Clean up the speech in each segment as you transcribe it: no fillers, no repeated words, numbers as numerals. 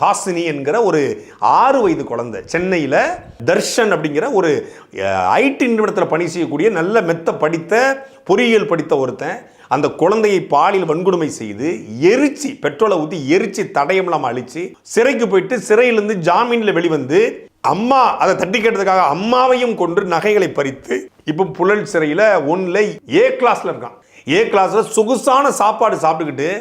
ஹாசினி என்கிற ஒரு 6 வயது குழந்தை சென்னையில் தர்ஷன் அப்படிங்கிற ஒரு ஐடி நிறுவனத்தில் பணி செய்யக்கூடிய நல்ல மெத்த படித்த பொறியியல் படித்த ஒருத்தன் அந்த குழந்தையை பாலியல் வன்கொடுமை செய்து எரிச்சு பெட்ரோலை ஊற்றி எரிச்சு தடயம்லாம் அழிச்சு சிறைக்கு போயிட்டு சிறையிலிருந்து ஜாமீனில் வெளிவந்து அம்மா அதை தட்டி கேட்டதுக்காக அம்மாவையும் கொண்டு நகைகளை பறித்து இப்போ புழல் சிறையில் ஏ கிளாஸில் இருக்கான். ஏ கிளாஸில் சொகுசான சாப்பாடு சாப்பிட்டுக்கிட்டு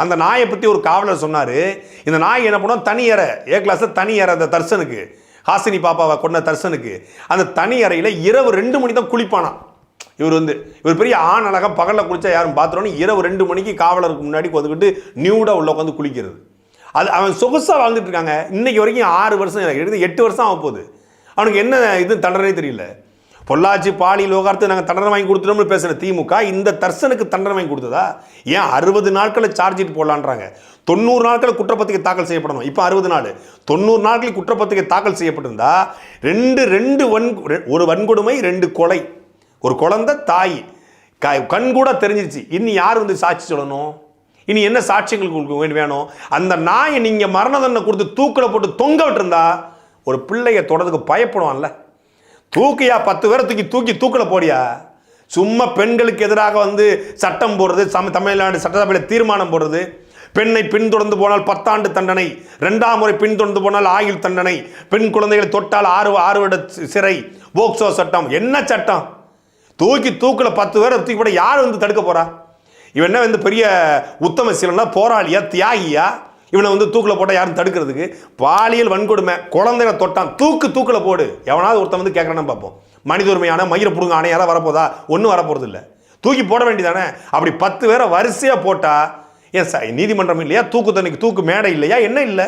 அந்த நாயை பற்றி ஒரு காவலர் சொன்னார். இந்த நாய் என்ன பண்ணுவோம், தனி அறை, ஏ கிளாஸில் தனி அறை, அந்த தர்சனுக்கு ஹாசினி பாப்பாவை கொண்ட தர்சனுக்கு அந்த தனி அறையில் இரவு 2 மணி தான் குளிப்பானா. இவர் பெரிய ஆண் அழகாக பகலில் குளிச்சா யாரும் பார்த்துருவோன்னு இரவு 2 மணிக்கு காவலருக்கு முன்னாடி கொதுக்கிட்டு நியூடாக உள்ள உட்காந்து குளிக்கிறது. அவன் சொகுசாக வாழ்ந்துட்டு இருக்காங்க. இன்னைக்கு வரைக்கும் 6 வருஷம், எனக்கு 8 வருஷம் ஆக போகுது. அவனுக்கு என்ன இது தண்டனை தெரியல. பொள்ளாச்சி பாலியல் விவகாரத்துக்கு நாங்கள் தண்டனை வாங்கி கொடுத்துட்டோம்னு பேசுகிற திமுக இந்த தர்சனுக்கு தண்டனை வாங்கி கொடுத்ததா? ஏன் 60 நாட்களை சார்ஜ் ஷீட் போடலான்றாங்க. 90 நாட்கள் குற்றப்பத்திரிகை தாக்கல் செய்யப்படணும். இப்போ 60 நாள், 90 நாட்களில் குற்றப்பத்திரிகை தாக்கல் செய்யப்பட்டிருந்தா ஒரு வன்கொடுமை 2 கொலை, ஒரு குழந்தை தாய் கண் கூட தெரிஞ்சிருச்சு. இனி யார் சாட்சி சொல்லணும்? இனி என்ன சாட்சியங்களுக்கு வேணும்? அந்த நாயை நீங்கள் மரண தண்டனை கொடுத்து தூக்கில் போட்டு தொங்க விட்டுருந்தா ஒரு பிள்ளைய தொடர்றதுக்கு பயப்படுவான்ல. தூக்கியா 10 பேரை தூக்கி தூக்கில் போடியா. சும்மா பெண்களுக்கு எதிராக சட்டம் போடுறது, தமிழ்நாடு சட்டசபையில் தீர்மானம் போடுறது, பெண்ணை பின்தொடர்ந்து போனால் 10 ஆண்டு தண்டனை, 2ஆம் முறை பின்தொடர்ந்து போனால் ஆயுள் தண்டனை, பெண் குழந்தைகளை தொட்டால் 6 வருட சிறை, போக்சோ சட்டம். என்ன சட்டம்? தூக்கில் 10 பேரை தூக்கி போட யார் தடுக்க போறா? இவன் என்ன பெரிய உத்தம சீலனா, போராளியா, தியாகியா? இவனை தூக்கில் போட்டால் யாரும் தடுக்கிறதுக்கு? பாலியல் வன்கொடுமை, குழந்தைகளை தொட்டான், தூக்கில் போடு. எவனாவது ஒருத்தன் கேட்கறான்னு பார்ப்போம். மனித உரிமையான மயிரை புடுங்க ஆணை யாராவது வரப்போதா? ஒன்றும் வரப்போறது இல்லை. தூக்கி போட வேண்டியதானே. அப்படி 10 பேரை வரிசையாக போட்டா ஏன் நீதிமன்றம் இல்லையா? தூக்கு மேடை இல்லையா? என்ன இல்லை?